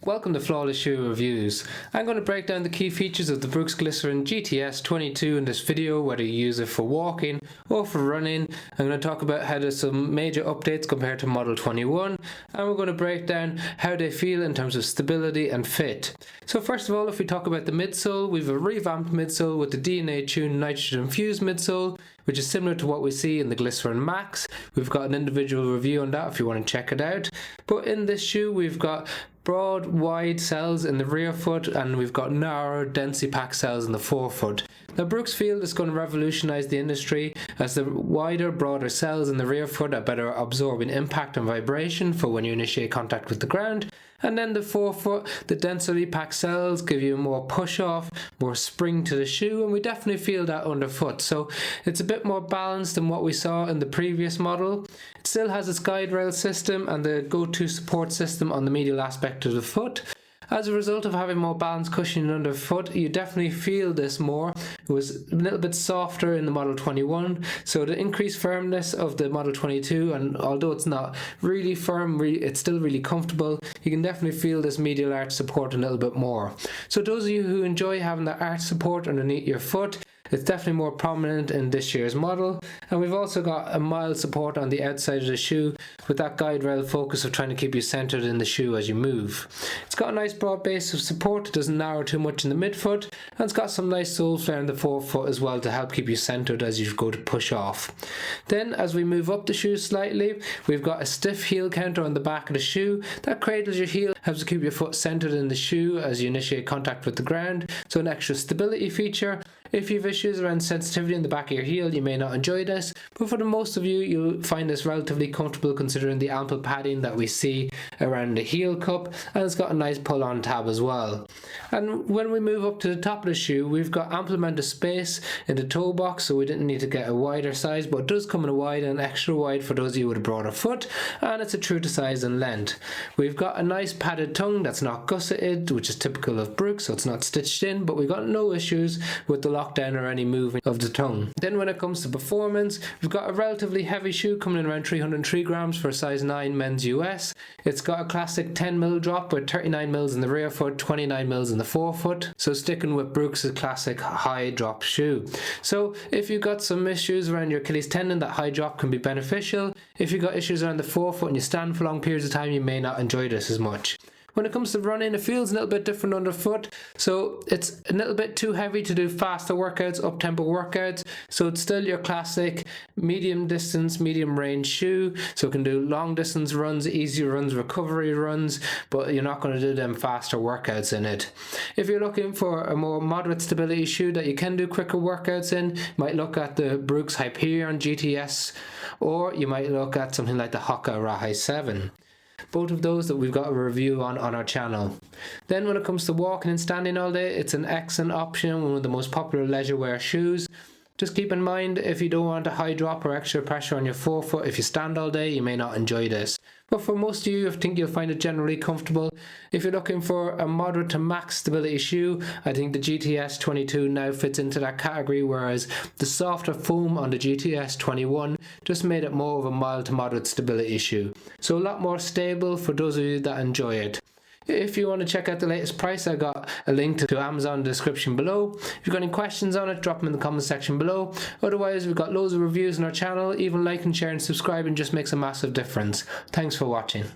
Welcome to Flawless Shoe Reviews. I'm going to break down the key features of the Brooks Glycerin GTS 22 in this video, whether you use it for walking or for running. I'm going to talk about how there's some major updates compared to Model 21, and we're going to break down how they feel in terms of stability and fit. So first of all, if we talk about the midsole, we've a revamped midsole with the DNA tuned nitrogen-infused midsole, which is similar to what we see in the Glycerin Max. We've got an individual review on that if you want to check it out. But in this shoe, we've got broad, wide soles in the rear foot, and we've got narrow, densely packed soles in the forefoot. Now, Brooks feel is going to revolutionise the industry as the wider, broader soles in the rear foot are better at absorbing impact and vibration for when you initiate contact with the ground. And then the forefoot, the densely packed soles give you more push-off, more spring to the shoe, and we definitely feel that underfoot. So it's a bit more balanced than what we saw in the previous model. It still has its GuideRails system and the go-to support system on the medial aspect of the foot. As a result of having more balanced cushioning underfoot, you definitely feel this more. It was a little bit softer in the Model 21, so the increased firmness of the Model 22, and although it's not really firm, it's still really comfortable, you can definitely feel this medial arch support a little bit more. So those of you who enjoy having that arch support underneath your foot, it's definitely more prominent in this year's model. And we've also got a mild support on the outside of the shoe with that guide rail focus of trying to keep you centered in the shoe as you move. It's got a nice broad base of support, it doesn't narrow too much in the midfoot, and it's got some nice sole flare in the forefoot as well to help keep you centered as you go to push off. Then as we move up the shoe slightly, we've got a stiff heel counter on the back of the shoe that cradles your heel, helps to keep your foot centered in the shoe as you initiate contact with the ground, so an extra stability feature. If you have issues around sensitivity in the back of your heel, you may not enjoy this, but for the most of you, you'll find this relatively comfortable considering the ample padding that we see around the heel cup, and it's got a nice pull-on tab as well. And when we move up to the top of the shoe, we've got ample amount of space in the toe box, so we didn't need to get a wider size, but it does come in a wide and extra wide for those of you with a broader foot, and it's a true to size and length. We've got a nice padded tongue that's not gusseted, which is typical of Brooks, so it's not stitched in, but we've got no issues with the lockdown or any moving of the tongue. Then when it comes to performance, we've got a relatively heavy shoe coming in around 303 grams for a size 9 men's US. It's got a classic 10mm drop with 39mm in the rear foot, 29mm in the forefoot. So sticking with Brooks' classic high drop shoe. So if you've got some issues around your Achilles tendon, that high drop can be beneficial. If you've got issues around the forefoot and you stand for long periods of time, you may not enjoy this as much. When it comes to running, it feels a little bit different underfoot, so it's a little bit too heavy to do faster workouts, up-tempo workouts, so it's still your classic medium distance, medium range shoe, so it can do long distance runs, easy runs, recovery runs, but you're not going to do them faster workouts in it. If you're looking for a more moderate stability shoe that you can do quicker workouts in, you might look at the Brooks Hyperion GTS, or you might look at something like the Hoka Rahi 7. Both of those that we've got a review on our channel. Then when it comes to walking and standing all day, it's an excellent option, one of the most popular leisure wear shoes. Just keep in mind, if you don't want a high drop or extra pressure on your forefoot, if you stand all day, you may not enjoy this. But for most of you, I think you'll find it generally comfortable. If you're looking for a moderate to max stability shoe, I think the GTS 22 now fits into that category, whereas the softer foam on the GTS 21 just made it more of a mild to moderate stability shoe. So a lot more stable for those of you that enjoy it. If you want to check out the latest price, I got a link to Amazon in the description below. If you've got any questions on it, drop them in the comment section below. Otherwise, we've got loads of reviews on our channel. Even like and share and subscribing just makes a massive difference. Thanks for watching.